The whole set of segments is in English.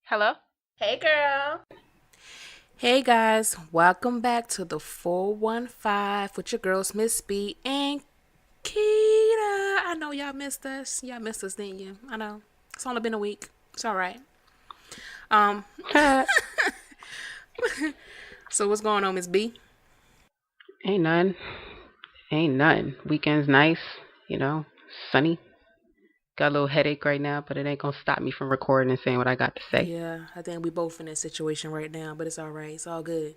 Hello? Hey girl. Hey guys, welcome back to the 415 with your girls Miss B and Keita. I know y'all missed us. Y'all missed us, didn't you? I know. It's only been a week. It's alright. Um, so what's going on, Miss B? Ain't none. Ain't none. Weekend's nice, sunny. Got a little headache right now, but it ain't gonna stop me from recording and saying what I got to say. Yeah, I think we both in that situation right now, but it's alright. It's all good.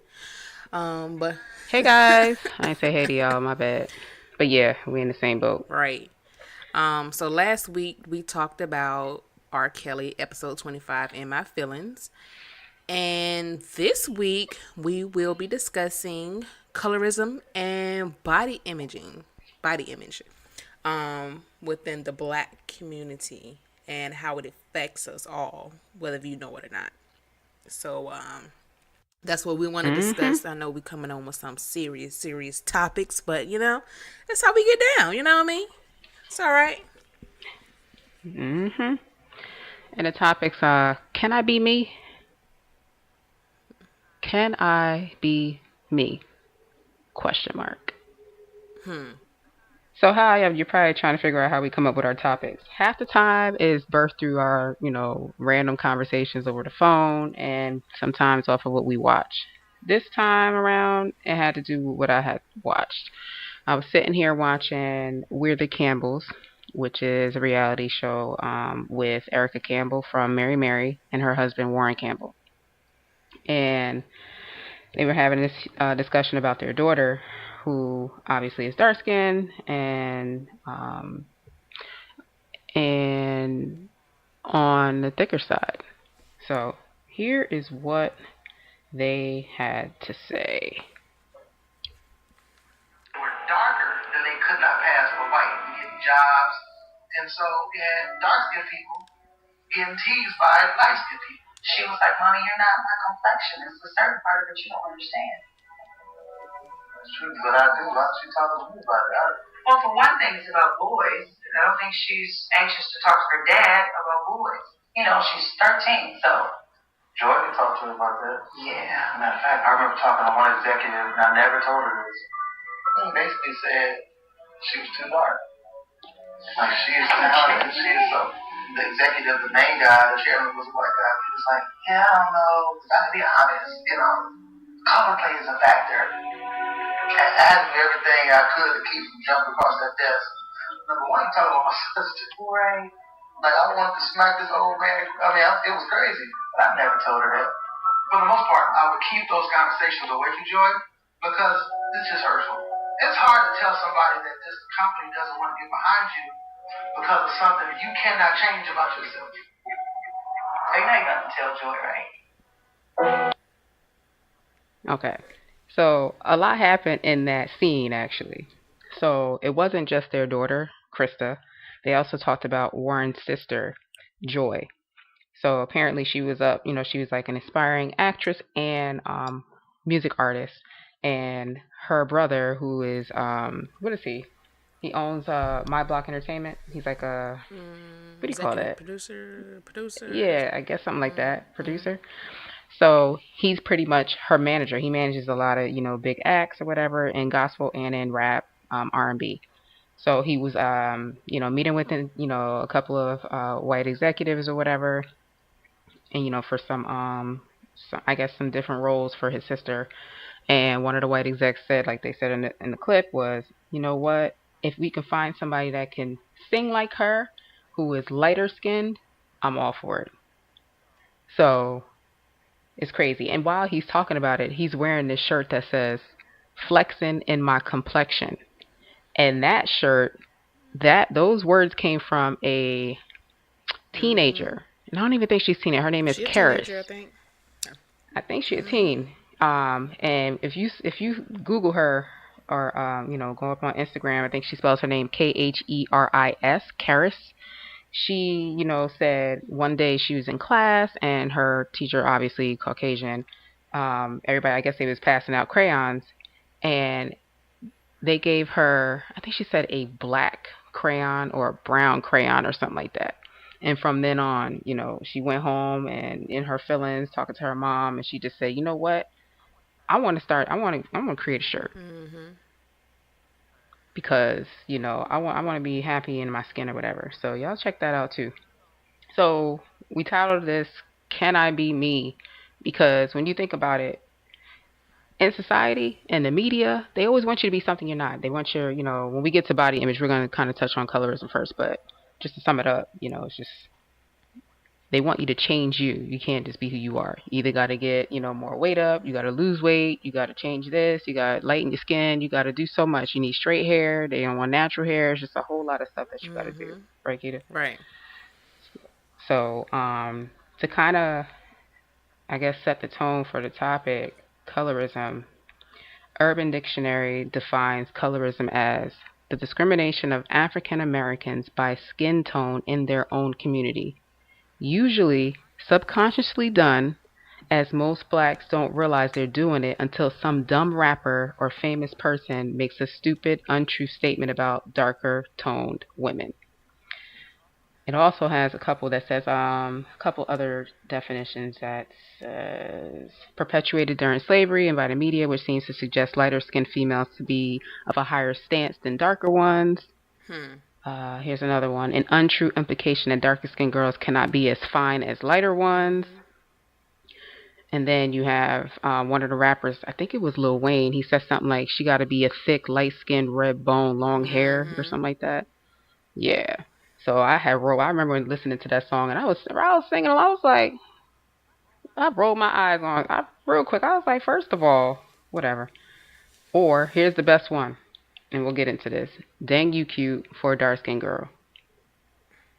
But Hey guys. I ain't say hey to y'all, my bad. But yeah, we in the same boat. right. So last week we talked about R. Kelly episode 25 and my feelings. And this week, we will be discussing colorism and body image, within the black community and how it affects us all, whether you know it or not. So, that's what we want to Mm-hmm. discuss. I know we're coming on with some serious topics, but that's how we get down. You know what I mean? It's all right. Mm-hmm. And the topics are, can I be me? Can I be me? Question mark. So hi, you're probably trying to figure out how we come up with our topics. Half the time is birthed through our, random conversations over the phone and sometimes off of what we watch. This time around, it had to do with what I had watched. I was sitting here watching We're the Campbells, which is a reality show with Erica Campbell from Mary Mary and her husband Warren Campbell. And they were having this discussion about their daughter, who obviously is dark skinned and on the thicker side. So here is what they had to say. Were darker than they could not pass for white to get jobs. And so we had dark skinned people getting teased by light skinned people. She was like, Mommy, you're not my complexion. It's a certain part of it you don't understand. That's true, but I do. Why don't you talk to me about it? Well, for one thing, it's about boys. I don't think she's anxious to talk to her dad about boys. She's 13, so. Joy can talk to her about that. Yeah. Matter of fact, I remember talking to one executive, and I never told her this. He basically said she was too dark. Like, she is talented. She is the executive, the main guy, the chairman was a white guy. He was like, yeah, I don't know. Gotta be honest. Color plays a factor. I had to do everything I could to keep from jumping across that desk. Number one, I'm talking about my sister. Right. Like, I wanted to smack this old man. It was crazy. But I never told her that. For the most part, I would keep those conversations away from Joy because it's just hurtful. It's hard to tell somebody that this company doesn't want to get behind you because of something you cannot change about yourself. So you're not going to tell Joy, right? Okay. So a lot happened in that scene, actually. So it wasn't just their daughter, Krista. They also talked about Warren's sister, Joy. So apparently she was she was like an aspiring actress and music artist. And her brother, who is, what is he? He owns My Block Entertainment. He's like what do you call Executive that? producer. Yeah, I guess something like that. Producer. So he's pretty much her manager. He manages a lot of big acts or whatever in gospel and in rap, R&B. So he was meeting with a couple of white executives or whatever, and for I guess some different roles for his sister. And one of the white execs said, like they said in the clip, was, you know what? If we can find somebody that can sing like her, who is lighter skinned, I'm all for it. So it's crazy. And while he's talking about it, he's wearing this shirt that says "flexing in my complexion." And that shirt, those words came from a teenager. And I don't even think she's a teenager. Her name is She a Karis. teenager, I think. I think she's a teen. And if you Google her or go up on Instagram, I think she spells her name Kheris, Karis. She, said one day she was in class and her teacher, obviously Caucasian, everybody, I guess they was passing out crayons, and they gave her, I think she said a black crayon or a brown crayon or something like that. And from then on, she went home and in her feelings, talking to her mom, and she just said, you know what? I want to create a shirt Mm-hmm. because, I want to be happy in my skin or whatever. So y'all check that out too. So we titled this "Can I Be Me?" because when you think about it, in society and the media, they always want you to be something you're not. They want your, when we get to body image, we're going to kind of touch on colorism first, but just to sum it up, it's just they want you to change you. You can't just be who you are. You either got to get, more weight up, you got to lose weight, you got to change this, you got to lighten your skin, you got to do so much. You need straight hair, they don't want natural hair. It's just a whole lot of stuff that you got to do, Mm-hmm. right, Keita? Right. So, to kind of, I guess, set the tone for the topic, colorism, Urban Dictionary defines colorism as the discrimination of African Americans by skin tone in their own community, usually subconsciously done, as most blacks don't realize they're doing it until some dumb rapper or famous person makes a stupid, untrue statement about darker toned women. It also has a couple that says a couple other definitions that says perpetuated during slavery and by the media, which seems to suggest lighter skinned females to be of a higher stance than darker ones. Hmm. Here's another one: an untrue implication that darker skinned girls cannot be as fine as lighter ones. Mm-hmm. And then you have one of the rappers, I think it was Lil Wayne. He said something like, "She got to be a thick, light skinned, red bone, long hair," or Mm-hmm. something like that. Yeah. So I remember listening to that song and I was singing along. I was like, I rolled my eyes real quick. I was like, first of all, whatever. Or here's the best one, and we'll get into this. Dang you cute for a dark skinned girl.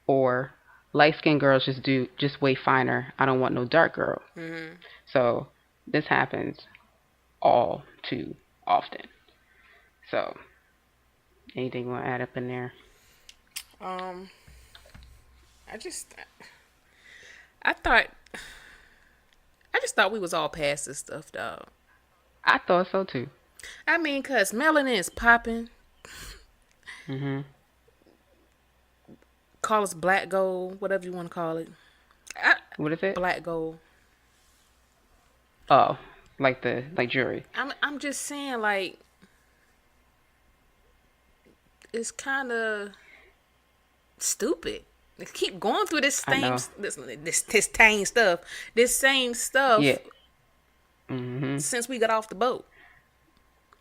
Or light skinned girls just way finer. I don't want no dark girl. Mm-hmm. So this happens all too often. So anything you want to add up in there? Um, I just, I thought, I just thought we was all past this stuff, dog. I thought so too. I mean, cause melanin is popping. Mhm. Call us black gold, whatever you want to call it. I, What is it? black gold. Oh, like jury. I'm just saying, like, it's kind of stupid. They keep going through this I same know. this same stuff, this same stuff Yeah. Mhm. since we got off the boat.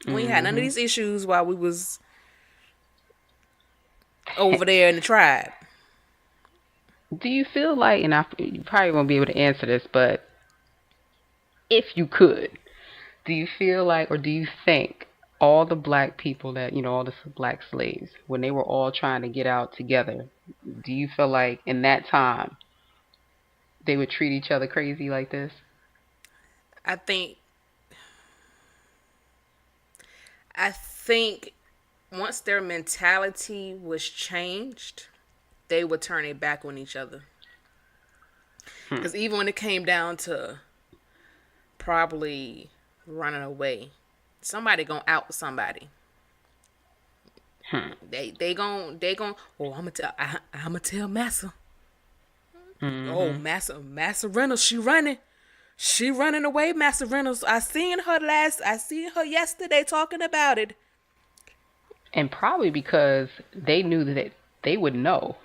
We ain't had none of Mhm. these issues while we was over there in the tribe. Do you feel like, and you probably won't be able to answer this, but if you could, do you feel like, or do you think all the black people that, all the black slaves, when they were all trying to get out together, do you feel like in that time they would treat each other crazy like this? I think I think once their mentality was changed, they would turn it back on each other. Hmm. Because even when it came down to probably running away, somebody gonna out somebody. Hmm. They gon' oh, I'ma tell Massa. Oh, Mhm. Massa Reynolds, she running away. Massa Reynolds, I seen her yesterday talking about it. And probably because they knew that they would know,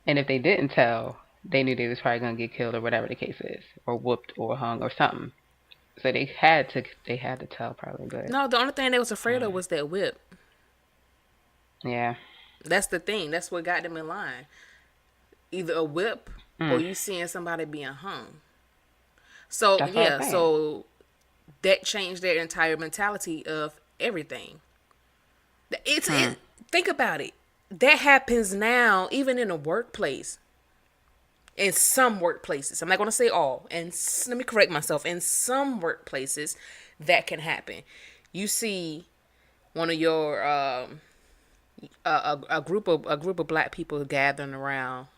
and if they didn't tell, they knew they was probably gonna get killed or whatever the case is, or whooped or hung or something. So they had to tell probably, but No, the only thing they was afraid of was that whip. yeah. That's the thing. That's what got them in line. Either a whip or Mm. you seeing somebody being hung. So That's what I'm yeah, saying. so that changed their entire mentality of everything. Hmm. Think about it. That happens now, even in a workplace. In some workplaces, I'm not going to say all. And let me correct myself. In some workplaces, that can happen. You see one of your a group of black people gathering around.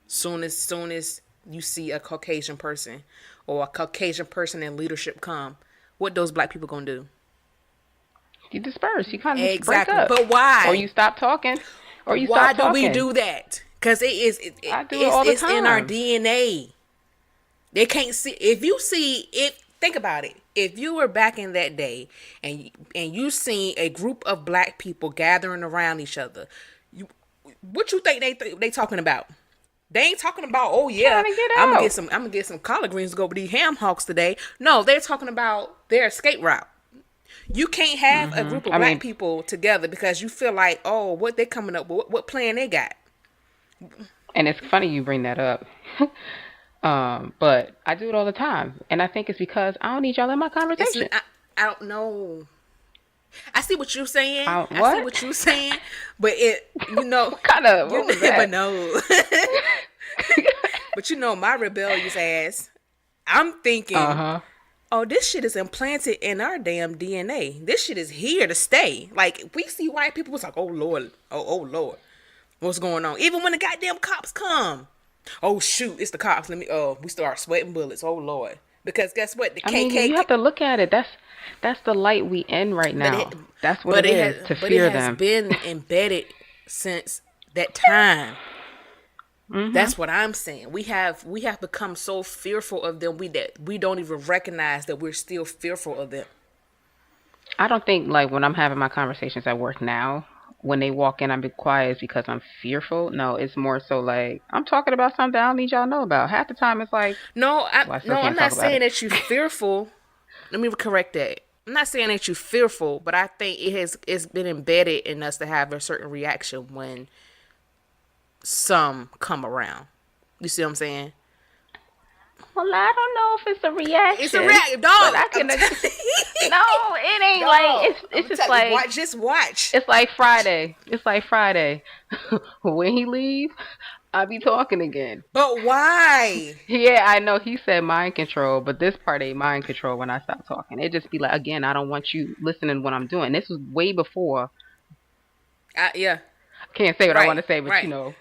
Soon as you see a Caucasian person or a Caucasian person in leadership come, what those black people gonna do? You disperse. You kind of break Exactly. up, But or why? you stop talking, or you Why stop do we talking. do that? Cause I do it all the it's in our time. DNA. They can't see if you see it. Think about it. If you were back in that day and you seen a group of black people gathering around each other, you what you think they talking about? They ain't talking about, oh yeah, Trying to get out. I'm gonna get some collard greens to go with these ham hocks today. No, they're talking about their escape route. You can't have a group of I black mean, people together because you feel like, oh, what they coming up with, what plan they got. and it's funny you bring that up. But I do it all the time, and I think it's because I don't need y'all in my It's conversation. I don't know. I see what you're saying. I don't, I see what? what you're saying, but it, What kind of? you What was never that? know. But my rebellious ass. I'm Uh thinking, huh. oh, this shit is implanted in our damn DNA. This shit is here to stay. Like we see white people, it's like, oh lord, oh lord, what's going on? Even when the goddamn cops come, oh shoot, it's the cops. We start sweating bullets. Oh lord, because guess what? The I mean, you KKK. have to look at it. That's the light we in right But it, now. That's what it is, to but it fear has them. been embedded since that time. Mhm. That's what I'm saying. We have become so fearful of them that we don't even recognize that we're still fearful of them. I don't think like when I'm having my conversations at work now, when they walk in, I'm be quiet is because I'm fearful. No, it's more so like I'm talking about something I don't need y'all to know about. Half the time it's like, well, I still I'm can't not talk about saying it. that you're fearful. Let me correct that. I'm not saying that you're fearful, but I think it's been embedded in us to have a certain reaction when some come around. You see what I'm saying? Well, I don't know if it's a It's a reaction, reaction, but dog. I I'm can. telling you, No, it ain't like dog. it's I'm just telling you, like watch. Just watch. it's like Friday. It's like Friday. When he leave, I'll be talking again. But why? Yeah, I know he said mind control, but this part ain't mind control when I stop talking. It just be like, again, I don't want you listening to what I'm doing. This was way before, Yeah. I can't say what I want Right. to say, but Right.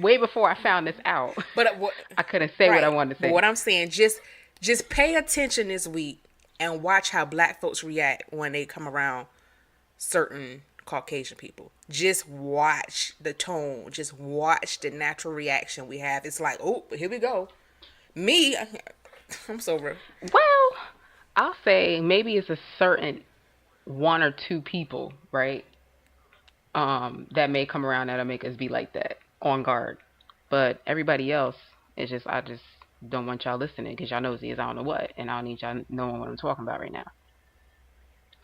way before I found this out, But what? I couldn't say what I Right. wanted to But what say. I'm saying, just pay attention this week and watch how black folks react when they come around certain Caucasian people. Just watch the tone. Just watch the natural reaction we have. It's like, oh, here we go. Me, I'm sober. Well, I'll say maybe it's a certain one or two people, right? That may come around that'll make us be like that, on guard. But everybody else, I just don't want y'all listening because y'all nosy as I don't know what, and I don't need y'all knowing what I'm talking about right now.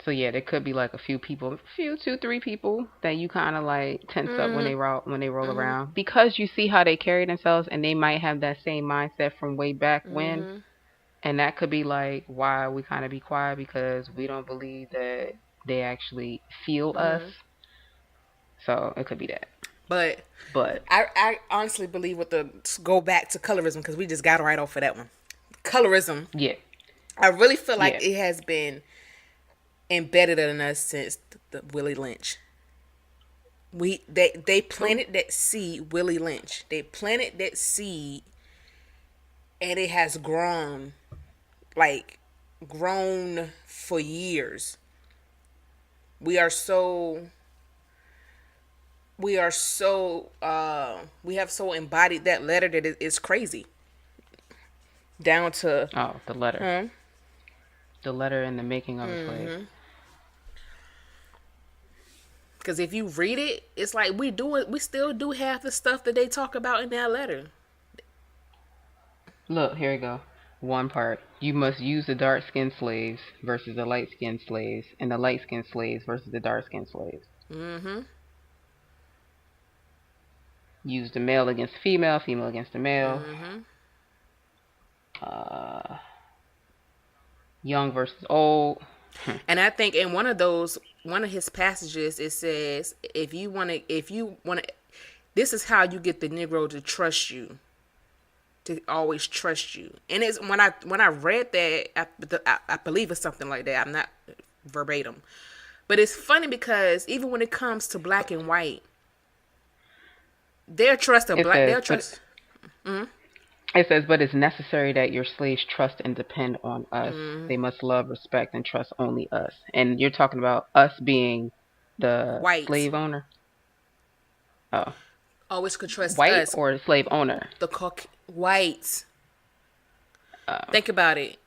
So yeah, there could be like a few people, two, three people that you kind of like tense up when Mm-hmm. they roll Mm-hmm. around because you see how they carry themselves, and they might have that same mindset from way back when, Mm-hmm. and that could be like why we kind of be quiet because we don't believe that they actually feel us. Mm-hmm. So it could be that. But But I honestly believe with the go back to colorism because we just got right off of that one. Colorism, yeah, I really feel like yeah. it has been embedded in us since the Willie Lynch. They Who? planted that seed, Willie Lynch. They planted that seed, and it has grown, like grown for years. We are so we have so embodied that letter that it's crazy down to Oh, the letter. huh. The letter in the making of a slave. Because if you read it, it's like we still do half the stuff that they talk about in that letter. Look, here we go. One part. You must use the dark skinned slaves versus the light skinned slaves, and the light skinned slaves versus the dark skinned slaves. Mm-hmm. Use the male against female, female against the male. Mm-hmm. Uh, young versus old. And I think in one of his passages, it says, if you want to, this is how you get the Negro to trust you, to always trust you. And it's when I read that, I believe it's something like that. I'm not verbatim, but it's funny because even when it comes to black and white, they'll trust a It black. says, They'll but trust. Mm-hmm. it says, but it's necessary that your slaves trust and depend on us. They must love, respect, and trust only us. And you're talking about us being the Whites. slave owner. Oh, Always could trust White us, or slave owner? the whites. Think about it.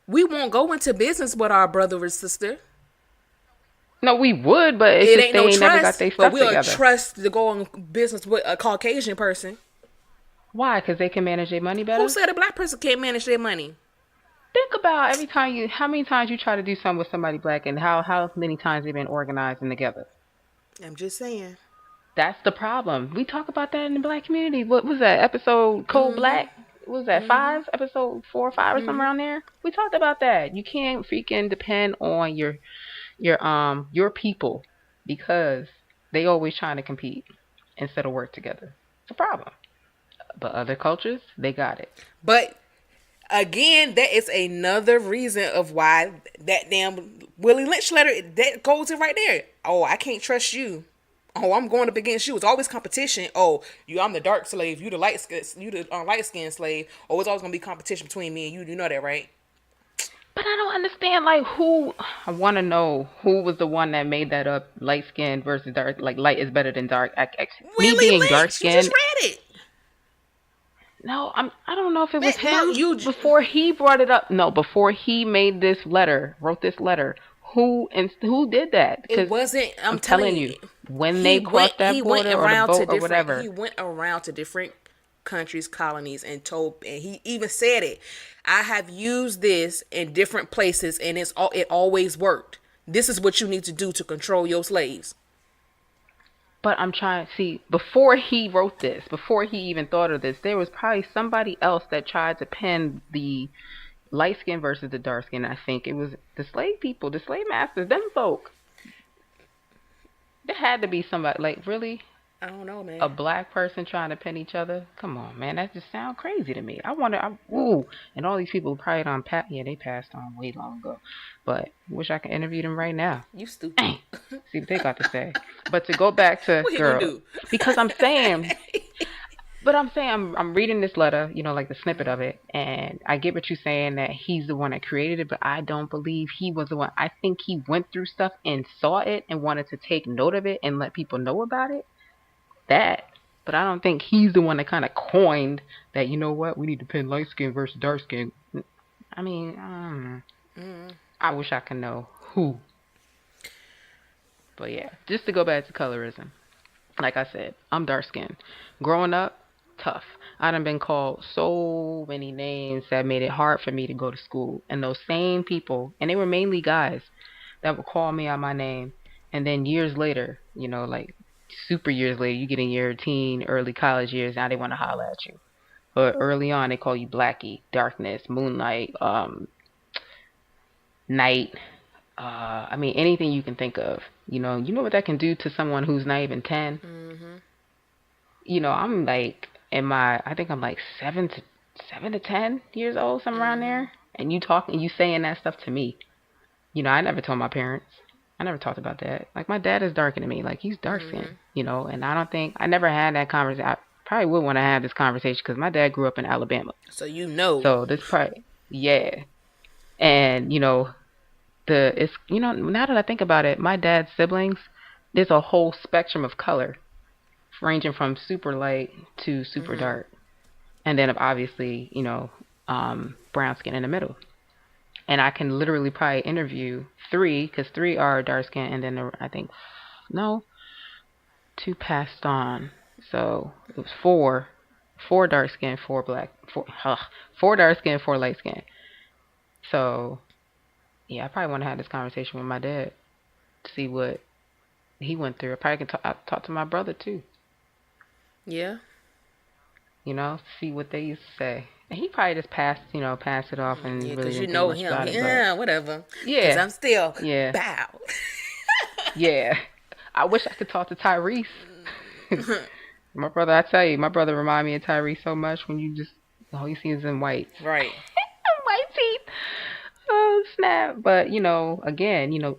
We won't go into business with our brother or sister. No, we would, but it's It just ain't no they ain't never got trust, their but stuff we'll together. trust to go on business with a Caucasian person. Why? Because they can manage their money Who better? said a black person can't manage their money? Think about how many times you try to do something with somebody black and how many times they've been organized and together. I'm just saying. That's the problem. We talk about that in the black community. What was that episode? Cold Mm-hmm. Black? What was that 5? Episode 4 or 5 or something Mm-hmm. around there? We talked about that. You can't freaking depend on your people because they always trying to compete instead of work together. It's a problem. But other cultures, they got it. But again, that is another reason of why that damn Willie Lynch letter that goes in right there. Oh, I can't trust you. Oh, I'm going up against you. It's always competition. Oh, I'm the dark slave. You the light skinned slave. Oh, it's always gonna be competition between me and you. You know that, right? But I don't understand, like, who. I want to know who was the one that made that up, light skin versus dark. Like, light is better than dark. Me Willie being dark Lynch. You just skinned. read it. No, I don't know if it Man, was him look, before he brought it up. No, before he made this letter, wrote this letter. Who did that? It Because wasn't. I'm I'm telling telling you. you, when they crossed that He went border or the around to boat or different. whatever, He went around to different countries, colonies, and he even said it. I have used this in different places, and it always worked. This is what you need to do to control your slaves. but I'm trying to see, before he wrote this, before he even thought of this, there was probably somebody else that tried to pin the light skin versus the dark skin. I think it was the slave people, the slave masters, them folk. There had to be somebody, like, really? I don't know, A man. black person trying to pin each other? Come on, man, that just sounds crazy to me. I wonder, ooh, and all these people probably don't yeah, they passed on way long ago. But wish I could interview them right now. You stupid. Dang, see what they got to say. But to go back to What you gonna girl, do? because I'm reading this letter, like the snippet of it, and I get what you're saying that he's the one that created it, but I don't believe he was the one. I think he went through stuff and saw it and wanted to take note of it and let people know about it. That, but I don't think he's the one that kind of coined that. You know what? We need to pin light skin versus dark skin. I mean, I wish I could know who. But yeah, just to go back to colorism. Like I said, I'm dark skinned. Growing up, tough. I done been called so many names that made it hard for me to go to school. And those same people, and they were mainly guys, that would call me out my name. And then years later, like super years later, you get in your teen, early college years, now they want to holler at you. But early on, they call you Blackie, Darkness, Moonlight, Night. I mean, anything you can think of. You know what that can do to someone who's not even 10? I'm like I think I'm like 7 to 10 years old, somewhere around there. And you saying that stuff to me. I never told my parents. I never talked about that. Like, my dad is darker than me. Like, he's dark skinned, and I never had that conversation. I probably would want to have this conversation because my dad grew up in Alabama. So you know. So this probably, yeah. And, now that I think about it, my dad's siblings, there's a whole spectrum of color ranging from super light to super dark. And then obviously, brown skin in the middle. And I can literally probably interview 3, because 3 are dark skin, and then I think, no, 2 passed on. So it was 4 dark skin, 4 black, 4 dark skin, 4 light skin. So yeah, I probably want to have this conversation with my dad to see what he went through. I probably can talk to my brother too. Yeah. See what they used to say. And he probably just pass it off and Yeah, really because didn't think much him. about it. Yeah, whatever. Yeah. Because I'm still Yeah. bow. Yeah. I wish I could talk to Tyrese. My brother, I tell you, my brother remind me of Tyrese so much when all you see is in white. Right. White teeth. Oh, snap. But, again,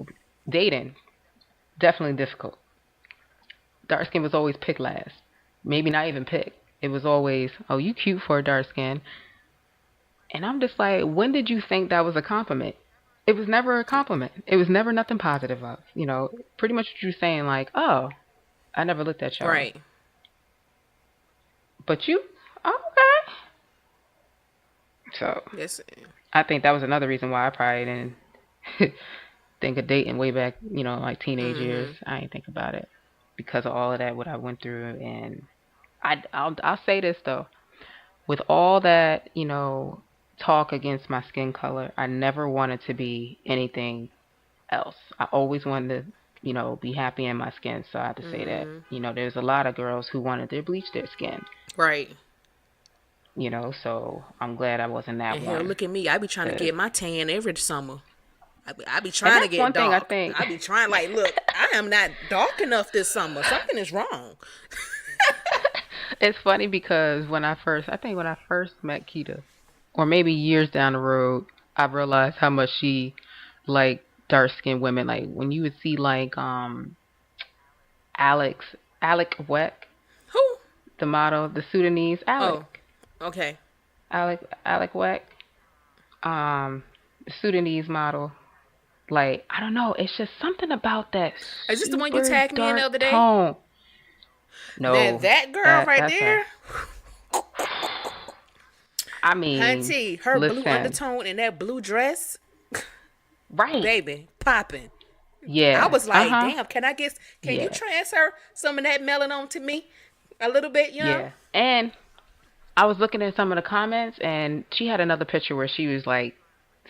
dating, definitely difficult. Dark skin was always picked last. Maybe not even picked. It was always, oh, you cute for a dark skin. And I'm just like, when did you think that was a compliment? It was never a compliment. It was never nothing positive of. Pretty much what you're saying, like, oh, I never looked at y'all. Right. But you, okay. So Yes. I think that was another reason why I probably didn't think of dating way back, like teenage years. Mm-hmm. I didn't think about it because of all of that, what I went through. And I'll say this though, with all that, talk against my skin color, I never wanted to be anything else. I always wanted to, be happy in my skin. So I have to say that, Mm-hmm. there's a lot of girls who wanted to bleach their skin, Right. so I'm glad I wasn't that And hell, one. look at me. I be trying to 'Cause, get my tan every summer. I be and trying to that's get one thing I dark. think. I be trying like, look, I am not dark enough this summer. Something is wrong. It's funny because I think when I first met Keita, or maybe years down the road, I realized how much she liked dark skinned women. Like when you would see like Alec Weck, Who? the model, the Sudanese Oh, Alec. okay. Alec Weck, um, Sudanese model. Like I don't know, it's just something about that Is this the one you super tagged me in the dark other day? tone. That No, that girl right that's her. there, I mean, Hunty, her blue listen, undertone and that blue dress, right? baby, popping. I Yeah, was uh like, huh, damn, can you yeah, transfer some of that melanin to me a little bit, you know? yeah. And I was looking at some of the comments, and she had another picture where she was like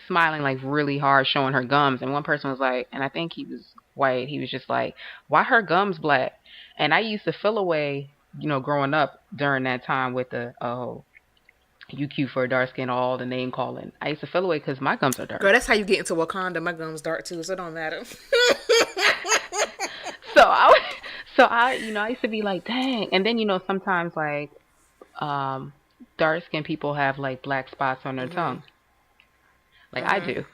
smiling like really hard, showing her gums. And one person was like, and I think he was white. He was just like, "Why her gums black?" And I used to feel away, growing up during that time with the you cute for a dark skin, all the name calling. I used to feel away because my gums are Girl, dark. that's how you get into Wakanda. My gums dark too, so it don't matter. So I, I used to be like, dang. And then sometimes like um, dark skinned people have like black spots on their Mhm. tongue, like I Mhm. do.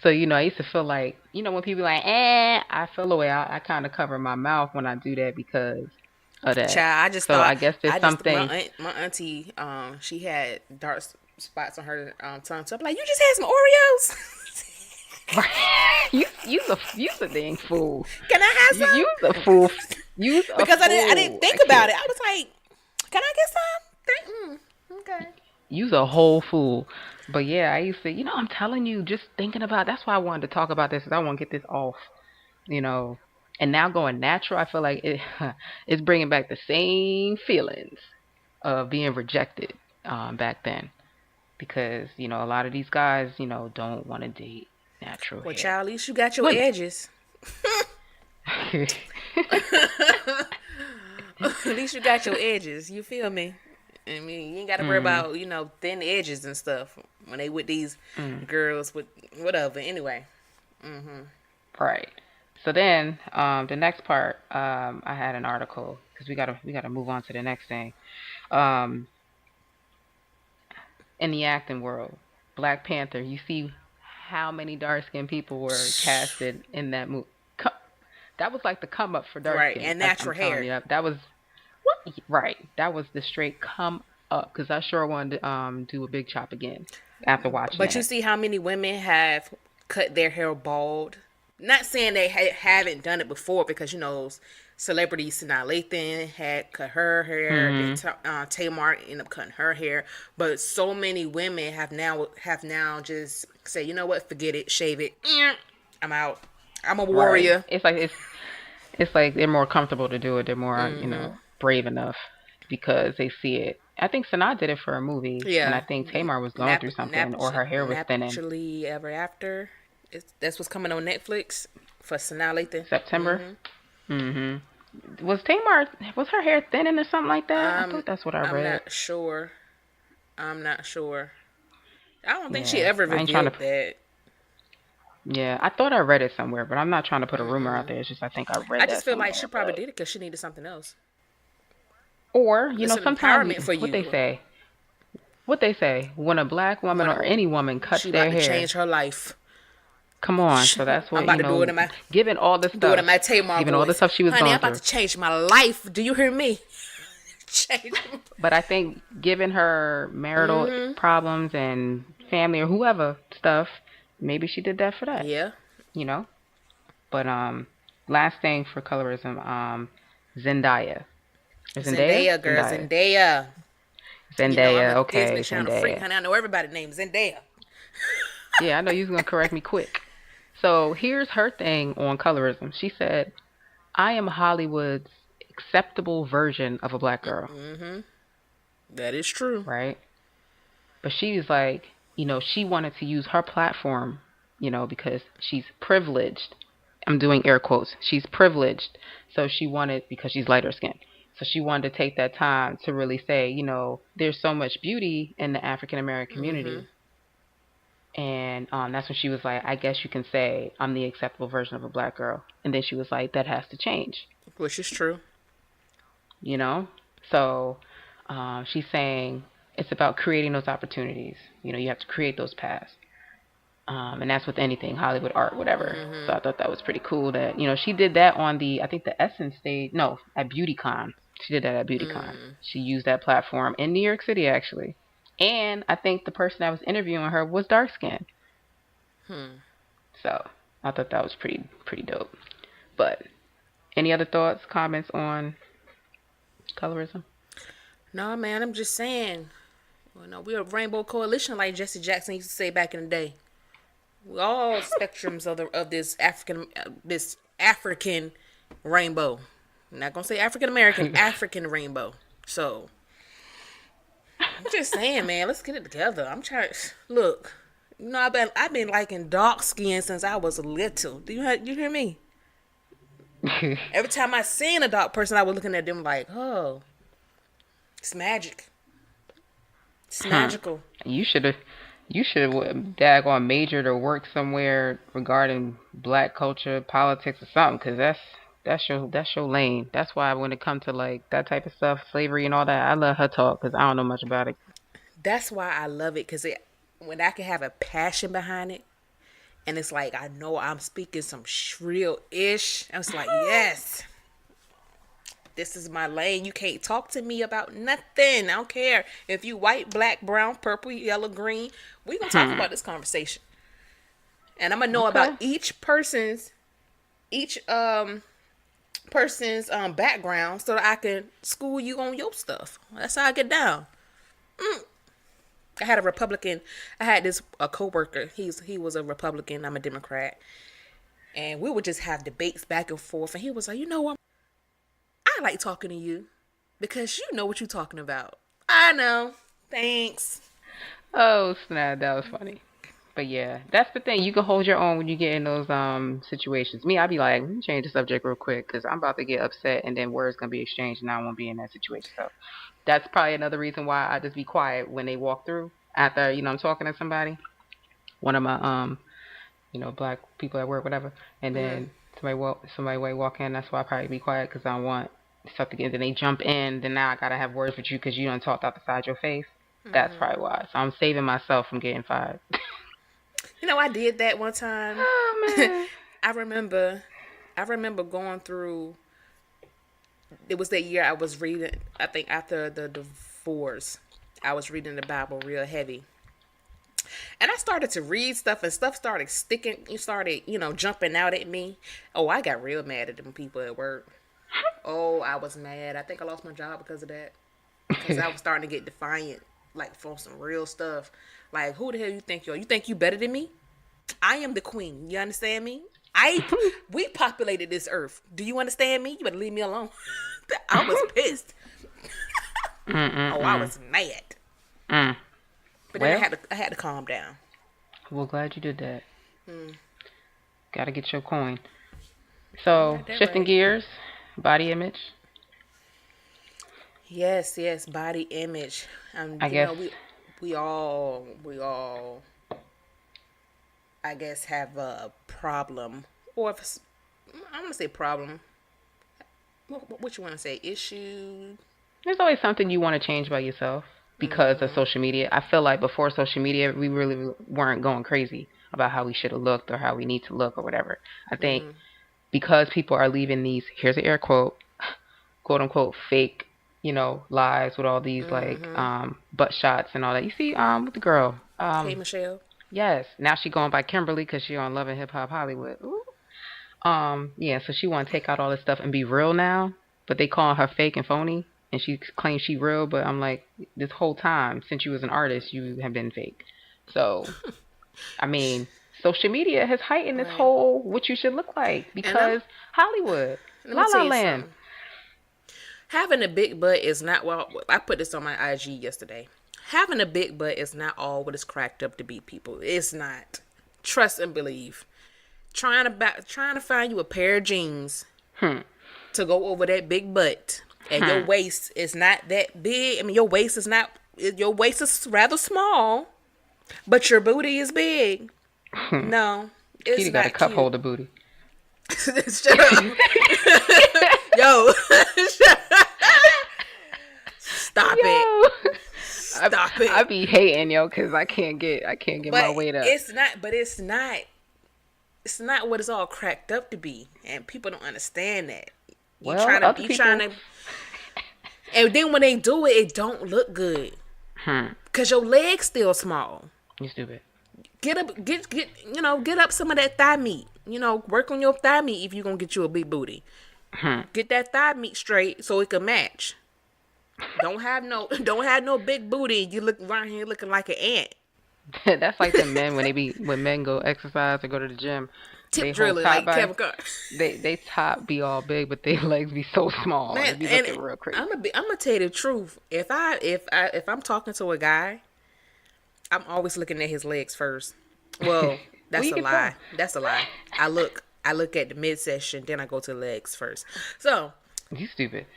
So I used to feel like when people like, I feel away. I kind of cover my mouth when I do that because of that. Child, I just So thought I guess there's I just something. my auntie she had dark spots on her tongue. So I'm like, you just had some Oreos. Right? You's a dang fool. Can I have You's some? a fool. You's a Because I didn't fool. think I about can't. it. I was like, can I get some? Okay. You's a whole fool. But yeah, I used to, I'm telling you, just thinking about. That's why I wanted to talk about this, because I want to get this off, you know. And now going natural, I feel like it's bringing back the same feelings of being rejected back then, because a lot of these guys, don't want to date natural Well, hair child, at least you got your women. edges. At least you got your edges. You feel me? I mean, you ain't got to worry mm, about thin edges and stuff when they with these mm, girls with whatever. Anyway. right. So then, the next part, I had an article because we gotta move on to the next thing. Um, in the acting world, Black Panther. You see how many dark skinned people were casted in that movie. That was like the come up for dark Right, skin. and I'm natural telling hair. you that was what right. That was the straight come up, because I sure wanted to do a big chop again after watching But you that. see how many women have cut their hair bald. Not saying they haven't done it before, because celebrity Sanaa Lathan had cut her hair, then Hmm. Tamar ended up cutting her hair. But so many women have now just say, you know what, forget it, shave it. I'm out. I'm a Right. warrior. It's like they're more comfortable to do it. They're more brave enough because they see it. I think Sanaa did it for a movie, and Yeah, I think Tamar was going through something, or her hair was thinning. naturally ever after. That's what's coming on Netflix for Sanaa Lathan. September. Hmm. Was her hair thinning or something like that? I thought that's what I I'm read. not sure. I'm not sure. I don't think she Yeah, ever I ain't trying to. revealed that. Yeah, I thought I read it somewhere, but I'm not trying to put a rumor out there. It's just I think I I read just that feel like somewhere. she probably But did it because she needed something else. or It's an sometimes empowerment for you. what they say when a black woman or any woman cuts She about their to hair. change her life. Come on, so that's I'm what about to do it in given all the stuff, Tamar given all the voice. stuff she was Honey, I'm going about through. to change my life. Do you hear me? Change. But I think given her marital problems and family or whoever stuff, maybe she did that for that, Yeah. you know. But last thing for colorism, Zendaya or Zendaya, Zendaya, girl. Zendaya. Zendaya. You know, I'm Zendaya, a Disney okay, Channel freak, Zendaya. honey. I know everybody's name Zendaya. Yeah, I know you was gonna correct me quick. So here's her thing on colorism. She said, "I am Hollywood's acceptable version of a black girl." Mm-hmm. That is true. Right? But she was like, she wanted to use her platform, because she's privileged. I'm doing air quotes. She's privileged. So she wanted, because she's lighter skinned. So she wanted to take that time to really say, there's so much beauty in the African American Mm-hmm. community. And that's when she was like, I guess you can say I'm the acceptable version of a black girl. And then she was like, that has to change. Which is true. you know? So she's saying it's about creating those opportunities. You have to create those paths. And that's with anything, Hollywood, art, whatever. Mm-hmm. So I thought that was pretty cool that, she did that on I think the Essence stage, no, at BeautyCon. She did that at BeautyCon. Mm. She used that platform in New York City, actually. And I think the person that was interviewing her was dark skinned. So I thought that was pretty dope. But any other thoughts, comments on colorism? No, man, I'm just saying. Well, no, we're a rainbow coalition, like Jesse Jackson used to say back in the day. We all spectrums of this African rainbow. I'm not gonna say African American, African rainbow. So I'm just saying, man, let's get it together. I'm trying. Look, I've been liking dark skin since I was little. You hear me? Every time I seen a dark person, I was looking at them like, oh, it's magic. It's magical. You should have daggone majored or worked somewhere regarding black culture, politics, or something, because that's your lane. That's why when it comes to like that type of stuff, slavery and all that, I let her talk because I don't know much about it. That's why I love it, because when I can have a passion behind it, and it's like I know I'm speaking some real ish. I was like, yes, this is my lane. You can't talk to me about nothing. I don't care if you white, black, brown, purple, yellow, green. We gonna talk about this conversation, and I'm gonna know about Okay. each person's background so that I can school you on your stuff. That's how I get down. I had this a coworker. He was a Republican. I'm a Democrat, and we would just have debates back and forth. And he was like, you know what? I like talking to you because you know what you're talking about. I know. Thanks. Oh snap, that was funny. But yeah, that's the thing. You can hold your own when you get in those situations. Me, I'd be like, let me change the subject real quick because I'm about to get upset, and then words gonna be exchanged, and I won't be in that situation. So that's probably another reason why I just be quiet when they walk through after I'm talking to somebody. One of my black people at work, whatever, and then somebody walk in. That's why I probably be quiet because I don't want stuff to get. Then they jump in. Then now I gotta have words with you because you don't talk outside your face. That's probably why. So I'm saving myself from getting fired. You know, I did that one time. Oh man. I remember going through. It was that year I was reading. I think after the divorce, I was reading the Bible real heavy. And I started to read stuff, and stuff started sticking. You started, jumping out at me. Oh, I got real mad at them people at work. Oh, I was mad. I think I lost my job because of that. Because I was starting to get defiant, like for some real stuff. Like, who the hell you think you are? You think you better than me? I am the queen. You understand me? We populated this earth. Do you understand me? You better leave me alone. I was pissed. Oh, I was mad. Mm. But Well, then I had to calm down. well, glad you did that. Gotta get your coin. So, Got that shifting right. gears, body image. Yes, yes, body image. I guess. We all, I guess, have a problem, or if I'm gonna say problem. What you want to say? Issue. There's always something you want to change about yourself because of social media. I feel like before social media, we really weren't going crazy about how we should have looked or how we need to look or whatever. I think because people are leaving these, here's an air quote, quote unquote, fake, lives with all these like butt shots and all that. You see, with the girl, Hey, Michelle. yes, now she going by Kimberly because she on Love and Hip Hop Hollywood. Ooh. Yeah, so she want to take out all this stuff and be real now, but they calling her fake and phony, and she claims she real, but I'm like, this whole time since you was an artist, you have been fake. So I mean, social media has heightened this Right. whole what you should look like And because Hollywood, let La me tell La you Land. something. Having a big butt is not, well, I put this on my IG yesterday. Having a big butt is not all what it's cracked up to be, people. It's not. Trust and believe. Trying to find you a pair of jeans Hmm. to go over that big butt, and your Hmm. waist is not that big. I mean, your waist is rather small, but your booty is big. Hmm. No, it's Kitty got a not cup cute. holder booty. Shut up. Yo. Stop it. Yo, Stop I it. be hating yo because I can't get But my weight up. it's not what it's all cracked up to be. And people don't understand that. You Well, trying to other you trying people. to and then when they do it, it don't look good. Hmm. Cause your legs still small. You stupid. Get up get up some of that thigh meat. Work on your thigh meat if you're gonna get you a big booty. Hmm. Get that thigh meat straight so it can match. Don't have no big booty. You look around here looking like an ant. That's like the men when men go exercise or go to the gym, Tip they whole drilling top like body, Kevin Carr. they top be all big, but they legs be so small. They Man, be and looking real crazy. I'm gonna tell you the truth. If I'm talking to a guy, I'm always looking at his legs first. Well, Well, that's you a can lie. tell. That's a lie. I look at the midsection, then I go to the legs first. So You stupid.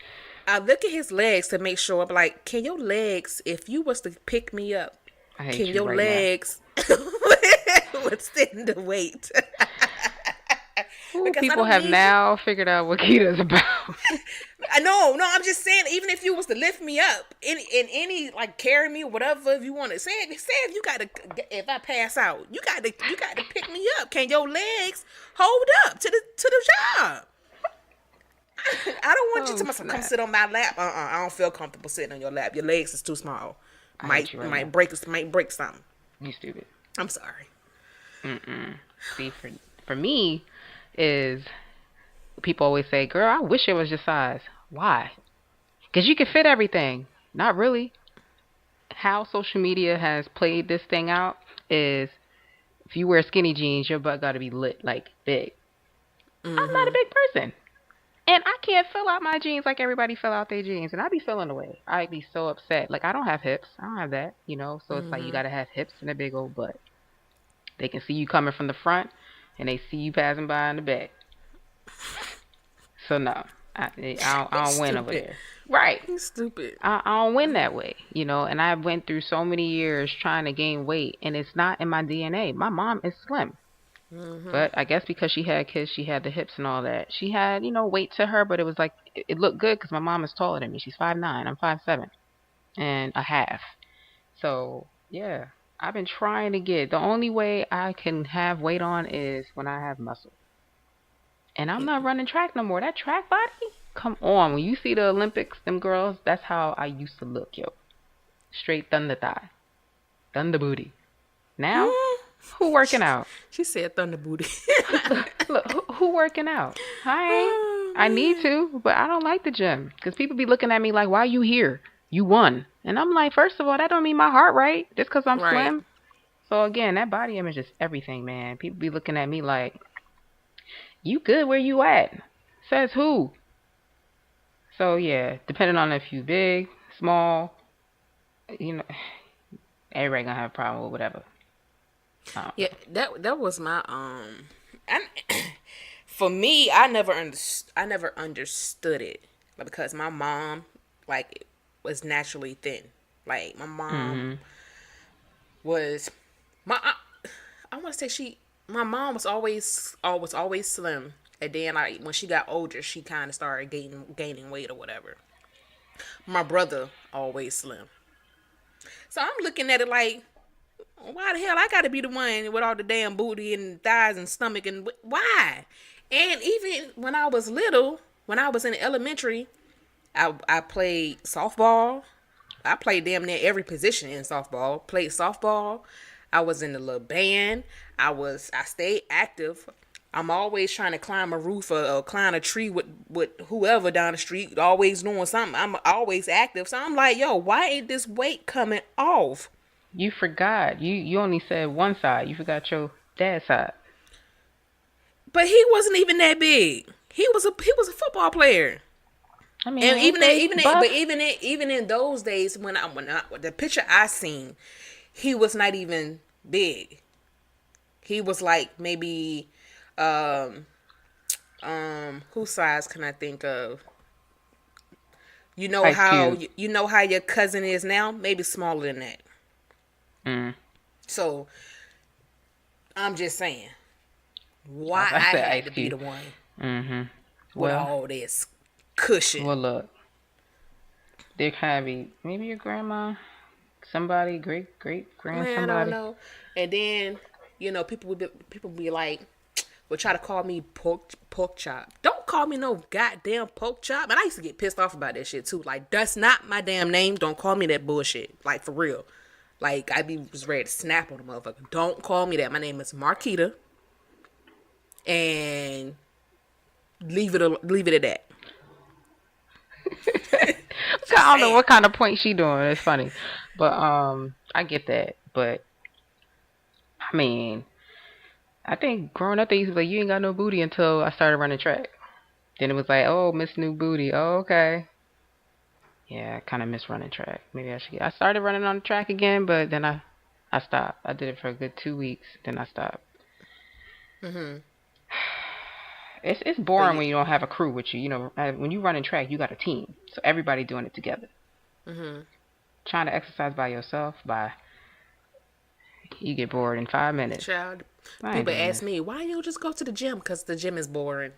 I look at his legs to make sure. I'm like, can your legs, if you was to pick me up, I hate can you your right now. legs withstand the weight? Ooh, Because I people don't have need you. now figured out what Kita's about. No, I'm just saying. Even if you was to lift me up, in any like carry me, whatever, if you want to say, if you got to, if I pass out, you got to pick me up. Can your legs hold up to the job? I don't want you Oh to come snap! sit on my lap. I don't feel comfortable sitting on your lap. Your legs is too small. I hate Might you right now. might break something. You stupid. I'm sorry. See, for me, is people always say, "Girl, I wish it was your size." Why? Because you can fit everything. Not really. How social media has played this thing out is if you wear skinny jeans, your butt got to be lit like big. I'm not a big person. And I can't fill out my jeans like everybody fill out their jeans. And I be feeling the way. I be so upset. Like, I don't have hips. I don't have that. So it's like you got to have hips and a big old butt. They can see you coming from the front and they see you passing by in the back. So, no. I don't win over Stupid. there. Right. You stupid. I don't win that way. And I went through so many years trying to gain weight. And it's not in my DNA. My mom is slim. But I guess because she had kids, she had the hips and all that. She had, weight to her, but it was like, it looked good because my mom is taller than me. She's 5'9". I'm 5'7" and a half. So, yeah, I've been trying to the only way I can have weight on is when I have muscle. And I'm not running track no more. That track body? Come on. When you see the Olympics, them girls, that's how I used to look, yo. Straight thunder thigh. Thunder booty. Now, who working out? She said thunder booty. Look, who working out? I ain't. I need to, but I don't like the gym because people be looking at me like, "Why you here? You won." And I'm like, first of all, that don't mean my heart right just because I'm Right. slim. So again, that body image is everything, man. People be looking at me like, "You good? Where you at?" Says who? So yeah, depending on if you big, small, you know, everybody gonna have a problem with whatever. Yeah, that was my I, for me, I never understood it, because my mom like was naturally thin. Like my mom was I want to say my mom was always slim, and then like when she got older, she kind of started gaining weight or whatever. My brother always slim, so I'm looking at it like, why the hell I gotta be the one with all the damn booty and thighs and stomach, and why? And even when I was little, when I was in elementary, I played softball. I played damn near every position in softball. Played softball. I was in the little band. I stayed active. I'm always trying to climb a roof or climb a tree with whoever down the street, always doing something. I'm always active. So I'm like, yo, why ain't this weight coming off? You forgot. You only said one side. You forgot your dad's side. But he wasn't even that big. He was a football player. I mean, And ain't they buff? even in those days when I the picture I seen, he was not even big. He was like maybe um whose size can I think of? You know Ice how Cube. you know how your cousin is now, maybe smaller than that. Mm. So I'm just saying, why I I said had Ice to be Cube. the one Mm-hmm. with Well, all this cushion. well, look. There can be maybe your grandma, somebody, great grand Man, I don't somebody. know. And then people be like, will try to call me pork chop. Don't call me no goddamn pork chop. And I used to get pissed off about that shit too. Like, that's not my damn name. Don't call me that bullshit. Like, for real. Like, was ready to snap on the motherfucker. Don't call me that. My name is Marquita. And leave it at that. Just I don't know saying. what kind of point she doing. It's funny, but I get that. But I mean, I think growing up they used to be like, you ain't got no booty until I started running track. Then it was like, oh, Miss New Booty. Oh, okay. Yeah, I kind of miss running track. Maybe I should I started running on the track again, but then I stopped. I did it for a good 2 weeks. Then I stopped. It's But boring when you don't have a crew with you. You know, when you run in track, you got a team, so everybody doing it together. Trying to exercise by yourself, you get bored in 5 minutes. child, I ain't people doing ask this. me, why you don't just go to the gym? Because the gym is boring.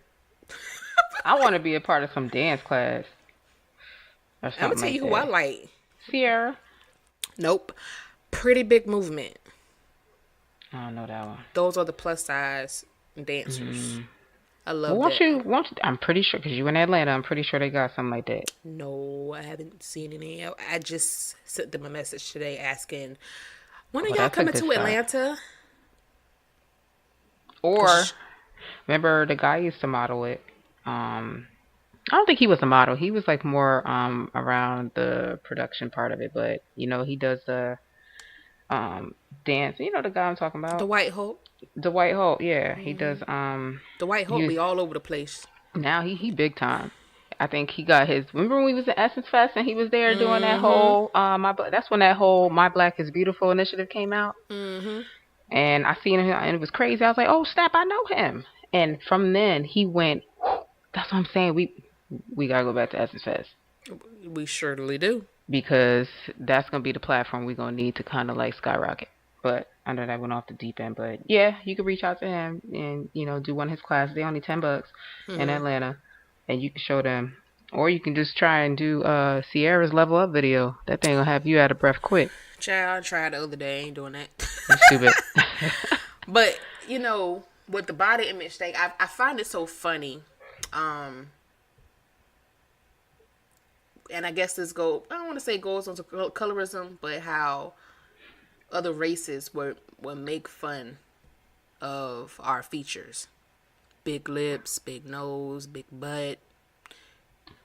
I want to be a part of some dance class or I'm going something to tell like you who I that. like. Sierra, Nope. Pretty Big Movement. I don't know that one. Those are the plus size dancers. I Well, love that. I'm pretty sure because you in Atlanta. I'm pretty sure they got something like that. No, I haven't seen any. I just sent them a message today asking, when are Well, y'all that's a coming good to start. Atlanta? Or 'Cause remember the guy used to model it. I don't think he was a model. He was like more around the production part of it, but he does the um dance. You know the guy I'm talking the about? White Hope, The White Hope. Yeah, he does the White he Hope was be all over the place. now he big time. I think he got his. Remember when we was at Essence Fest and he was there doing that whole that's when that whole My Black is Beautiful initiative came out. And I seen him and it was crazy. I was like, "Oh, snap, I know him." And from then he went, that's what I'm saying. We got to go back to Essence Fest. We surely do. Because that's gonna be the platform we're gonna need to kind of like skyrocket. But I know that went off the deep end. But yeah, you could reach out to him and do one of his classes. They only $10 in Atlanta, and you can show them, or you can just try and do Sierra's level up video. That thing will have you out of breath quick. Child, I tried the other day. I ain't doing that. You stupid. But with the body image thing, I find it so funny. And I guess I don't want to say goes on to colorism, but how other races would make fun of our features. Big lips, big nose, big butt,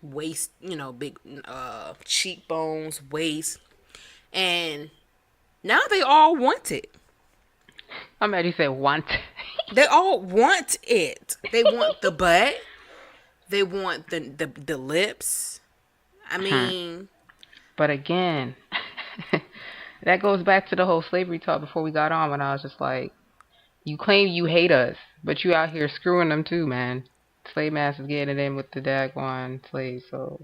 waist, big cheekbones, waist. And now they all want it. I'm mad you said want. They all want it. They want the butt. They want the lips. I mean, But again, that goes back to the whole slavery talk before we got on when I was just like, you claim you hate us, but you out here screwing them too, man. Slave masters getting it in with the daggone slaves. So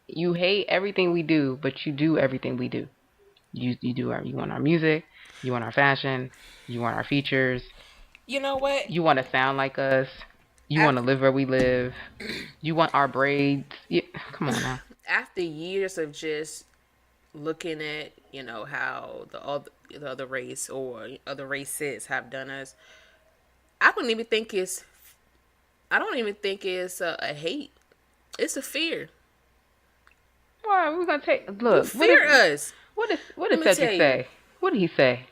you hate everything we do, but you do everything we do. You want our music, you want our fashion, you want our features, you know what? you want to sound like us, you want to live where we live, you want our braids. Yeah, come on now. After years of just looking at how the other race or other races have done us, I don't even think it's a hate. It's a fear. Why we're gonna take You look? fear us. What Let did me tell Cedric you. say? What did he say?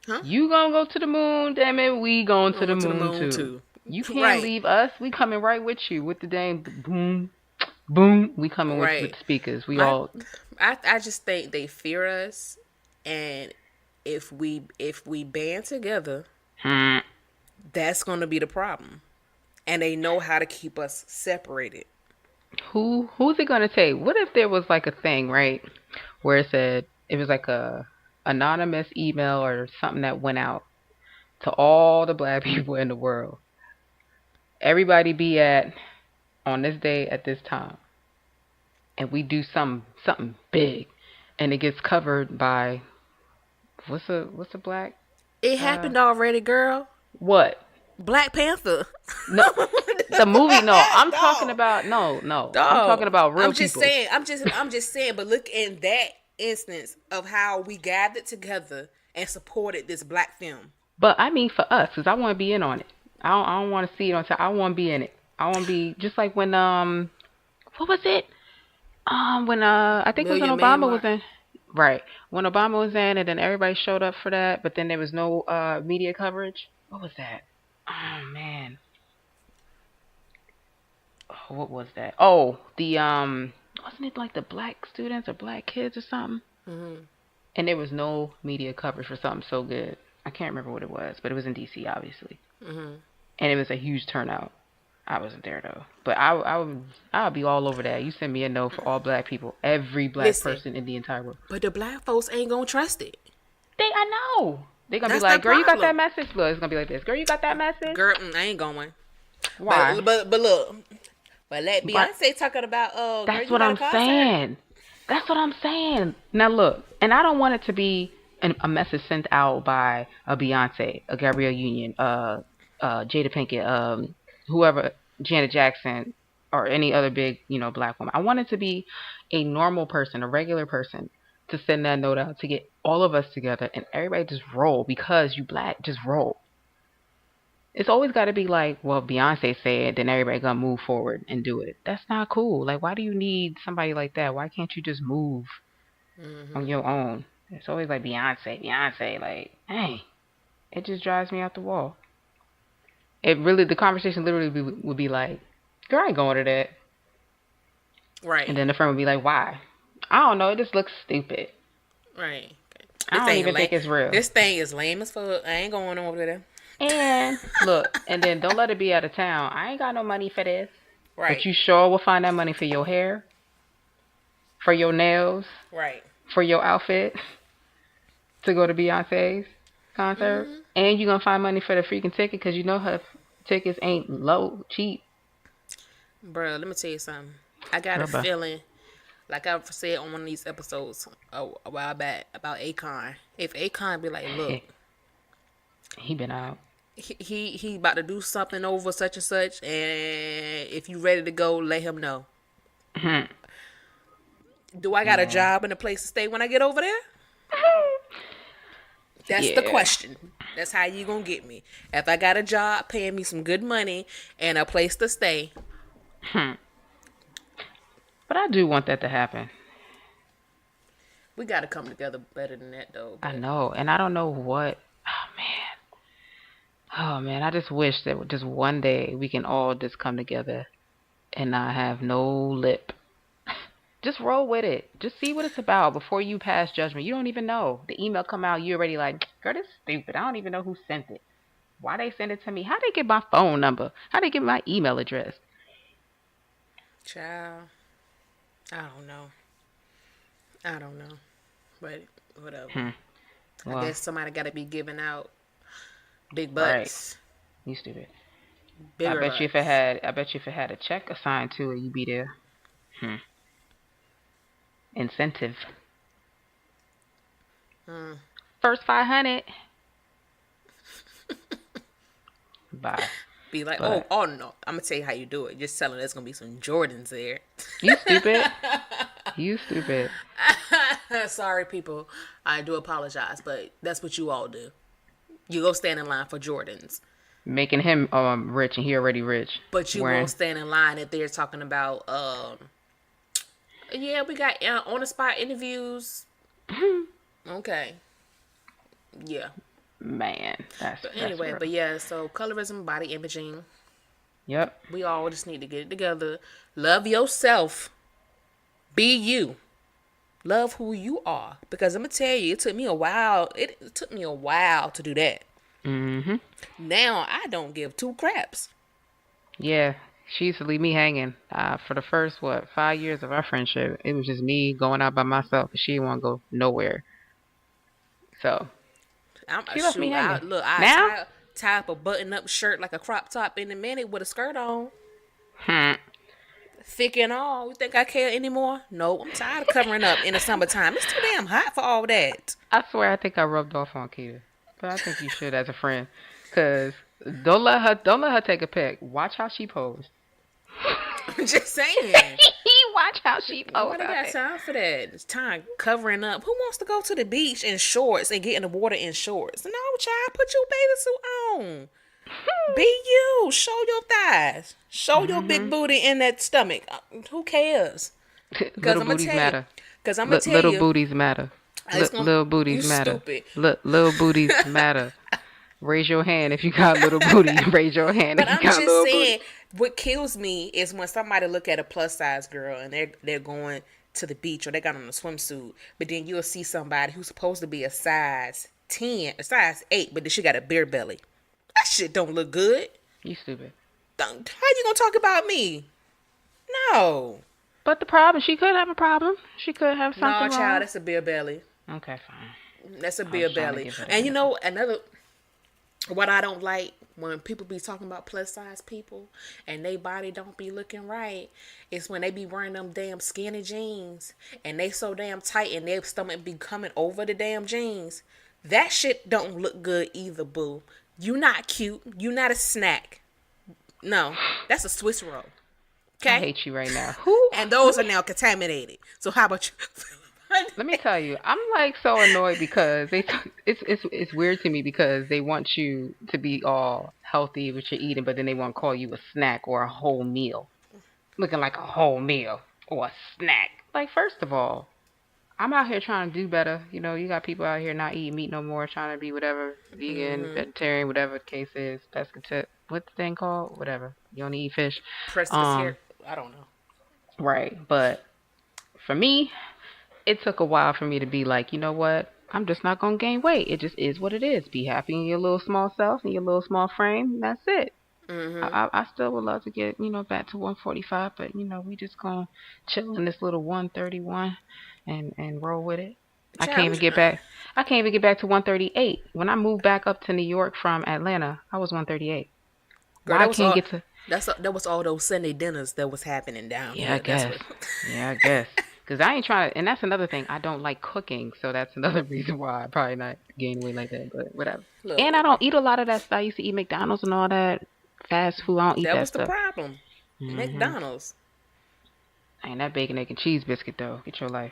Huh? You gonna go to the moon, damn it, we going to the Going to the moon moon too. too. You can't Right. leave us. We coming right with you with the dang boom, boom. We coming with you with Right. the speakers. We My all. I just think they fear us, and if we band together, Hmm. that's going to be the problem. And they know how to keep us separated. Who's it gonna take? What if there was like a thing, right, where it said it was like a anonymous email or something that went out to all the black people in the world. Everybody be at on this day at this time, and we do something big, and it gets covered by what's a black It uh happened already, girl. what? Black Panther. No, the movie. No, I'm talking Dog. about no. I'm talking Dog. about real I'm just people. saying. I'm just saying. But look in that instance of how we gathered together and supported this black film. But I mean for us, because I want to be in on it. I don't want to see it on. I want to be in it. I want to be just like when what was it? When I think it was when Million Man Obama was March. in. Right. When Obama was in, and then everybody showed up for that, but then there was no media coverage. What was that? Oh man. Oh, what was that? Oh, the wasn't it like the black students or black kids or something? Mm-hmm. And there was no media coverage for something so good. I can't remember what it was, but it was in DC, obviously, Mm-hmm. and it was a huge turnout. I wasn't there though, but I would be all over that. You send me a note for all black people, every black Listen, person in the entire world. but the black folks ain't gonna trust it. I know they're gonna be That's the like, "Girl, you got that problem. message?" Look, it's gonna be like this. "Girl, you got that message?" Girl, I ain't going. Why? But look, but let But Beyonce talking about girl, that's you what got a I'm concert. saying. That's what I'm saying. Now look, and I don't want it to be a message sent out by a Beyonce, a Gabrielle Union, Jada Pinkett, whoever, Janet Jackson, or any other big, black woman. I want it to be a normal person, a regular person, to send that note out to get all of us together and everybody just roll because you black, just roll. It's always got to be like, well, Beyonce said, then everybody gonna move forward and do it. That's not cool. Like, why do you need somebody like that? Why can't you just move on Mm-hmm. your own? It's always like Beyonce. Like, hey, it just drives me out the wall. The conversation literally would be like, girl, I ain't going to that. And Right, then the friend would be like, why? I don't know. It just looks stupid. right. I don't even think it's real. This thing is lame as fuck. I ain't going over there. And look, and then don't let it be out of town. I ain't got no money for this. But Right, you sure will find that money for your hair, for your nails, right. for your outfit to go to Beyonce's concert. Mm-hmm. And you're going to find money for the freaking ticket because you know her tickets ain't cheap. Bro, let me tell you something. I got a Girl, bye. feeling, like I've said on one of these episodes a while back about Akon. If Akon be like, look, He been out. he about to do something over such and such, and if you ready to go, let him know. Do I got a Yeah. job and a place to stay when I get over there? That's the Yeah. question. That's how you gonna get me. If I got a job paying me some good money and a place to stay, But I do want that to happen. we gotta come together better than that though. I But know. And I don't know what. Oh, man. Oh, man. I just wish that just one day we can all just come together and not have no lip. Just roll with it. Just see what it's about before you pass judgment. You don't even know. The email come out, you already like, girl, this is stupid. I don't even know who sent it. Why they send it to me? How they get my phone number? How they get my email address? child, I don't know. I don't know. But whatever. I Well, guess somebody gotta be giving out big right. butts. You stupid. Bigger butts. I bet you if it had a check assigned to it, you'd be there. Incentive. Mm. First 500. Bye. Be like, But oh no. I'm gonna tell you how you do it. Just tell them there's gonna be some Jordans there. you stupid. You stupid. Sorry, people. I do apologize, but that's what you all do. You go stand in line for Jordans, Making him rich and he already rich. but you won't Wearing stand in line if they're talking about yeah, we got on the spot interviews. Okay, yeah, Man, that's Anyway, real. but yeah, so colorism, body imaging, Yep. we all just need to get it together. Love yourself. Be you. Love who you are. Because I'm gonna tell you, it took me a while. It took me a while to do that. Mhm. Now I don't give two craps. Yeah. She used to leave me hanging. For the first 5 years of our friendship, it was just me going out by myself, and she didn't want to go nowhere. So I'm a she left me shoot. hanging. I Now, tie up a button up shirt like a crop top in a minute with a skirt on. hmm, Thick and all. You think I care anymore? No, I'm tired of covering up in the summertime. It's too damn hot for all that. I swear I think I rubbed off on Keita, but I think you should as a friend, cause don't let her take a pic. Watch how she posed. I'm just saying. Watch how she posed Nobody out got there. time for that. It's time covering up. Who wants to go to the beach in shorts and get in the water in shorts? No, child, put your bathing suit on. Be you. Show your thighs. Show your big Mhm. booty in that stomach. Who cares? Because Little I'm going to booties tell you. matter. Because I'm going to tell Little you. booties matter. It's gonna, Little you booties matter. stupid. Little booties matter. Raise your hand if you got little booty. Raise your hand But if you I'm got just little booty. saying, what kills me is when somebody look at a plus size girl and they're going to the beach or they got on a swimsuit, but then you'll see somebody who's supposed to be a size 10, a size 8, but then she got a beer belly. That shit don't look good. You stupid. How you gonna talk about me? No. But the problem, she could have a problem. She could have No, something child, wrong. that's a beer belly. Okay, fine. That's a I beer was trying to belly. give her the And you benefit. know, another what I don't like when people be talking about plus size people and they body don't be looking right is when they be wearing them damn skinny jeans and they so damn tight and their stomach be coming over the damn jeans. That shit don't look good either, boo. You not cute. You not a snack. No, that's a Swiss roll. I Okay? hate you right now. Who? And those are now contaminated. So how about you? Let me tell you, I'm like so annoyed because it's weird to me because they want you to be all healthy with your eating, but then they want to call you a snack or a whole meal, looking like a whole meal or a snack. Like, first of all, I'm out here trying to do better. You know, you got people out here not eating meat no more, trying to be whatever, vegan, vegetarian, whatever the case is, pescatarian. What's the thing called? Whatever. You only eat fish. Presbyterian. I don't know. Right. But for me, it took a while for me to be like, you know what? I'm just not gonna gain weight. It just is what it is. Be happy in your little small self and your little small frame. And that's it. I still would love to get back to 145, but we just gonna chill in this little 131 and roll with it. I can't even Child, get back. I can't even get back to 138. When I moved back up to New York from Atlanta, I was 138. girl, Why I can't get to? that was all those Sunday dinners that was happening down Yeah, I here. That's guess. what. Yeah, I guess. Because I ain't trying to, and that's another thing. I don't like cooking, so that's another reason why I probably not gain weight like that, but whatever. Look, And I don't eat a lot of that stuff. I used to eat McDonald's and all that fast food. I don't eat that that was the stuff. problem. McDonald's. And that bacon, egg, and cheese biscuit, though. Get your life.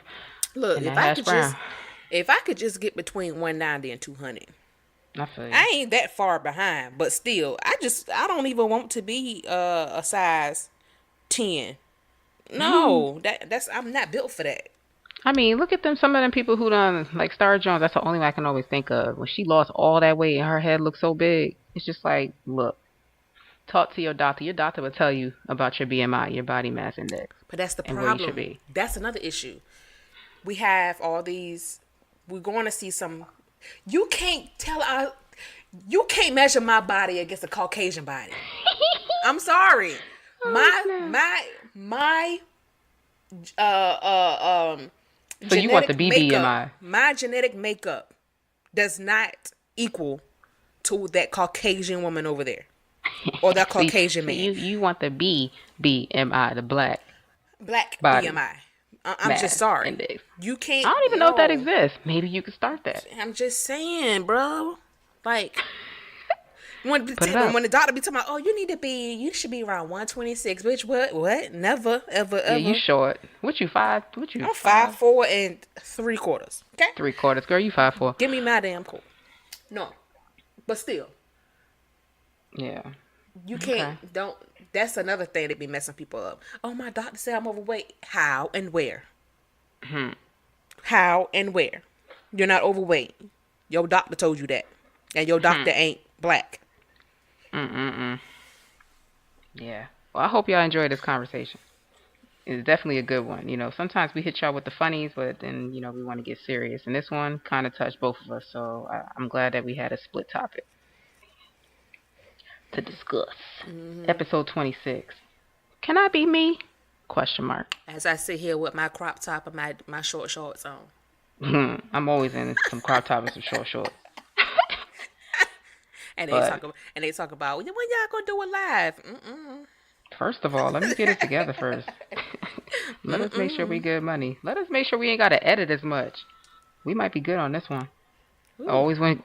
Look, And that hash brown. if I could just get between 190 and 200. I feel you. I ain't that far behind, but still, I don't even want to be a size 10. No, that's I'm not built for that. I mean, look at them. Some of them people who done, like Star Jones, that's the only one I can always think of. When she lost all that weight and her head looked so big, it's just like, look, talk to your doctor. Your doctor will tell you about your BMI, your body mass index, But that's the and where you should problem. be. That's another issue. We have all these. We're going to see some. You can't you can't measure my body against a Caucasian body. I'm sorry. My So you want the genetic BBMI? makeup, my genetic makeup does not equal to that Caucasian woman over there or that Caucasian man. You want the BMI, the black Black body BMI. I'm mass just sorry. index. You can't. I don't even know if that no. exists. Maybe you could start that. I'm just saying, bro. Like when Put it up. the doctor be talking about, you should be around 126. Bitch, what? Never, ever, Yeah, ever. you short. What you five? What you? I'm 5'4" and 3/4. Okay, 3/4. Girl, you 5'4". give me my damn coat. No, but still, Yeah. you can't. Don't. That's another thing that be messing people up. Oh, my doctor said I'm overweight. How and where? How and where? You're not overweight. Your doctor told you that. and your Hmm. doctor ain't black. Mm-mm-mm. Yeah. Well, I hope y'all enjoyed this conversation. It's definitely a good one. Sometimes we hit y'all with the funnies, but then, we want to get serious. And this one kind of touched both of us. So I'm glad that we had a split topic to discuss. Episode 26. Can I be me? Question mark. As I sit here with my crop top and my short shorts on. I'm always in some crop top and some short shorts. And they But talk about when y'all gonna do it live. Mm-mm. first of all, let me get it together first. Let us make sure we Mm-mm. good money. Let us make sure we ain't got to edit as much. We might be good on this one. Ooh. Always when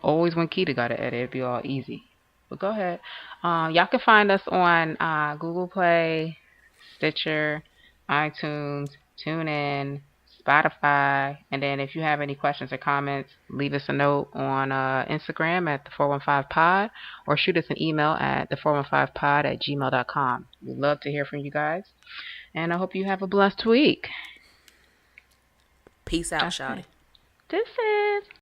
Keita got to edit, it'd be all easy. But go ahead. Y'all can find us on Google Play, Stitcher, iTunes, TuneIn, Spotify, and then if you have any questions or comments, leave us a note on Instagram at the 415 pod or shoot us an email at the 415pod at gmail.com. We'd love to hear from you guys, and I hope you have a blessed week. Peace out, That's shawty. it. This is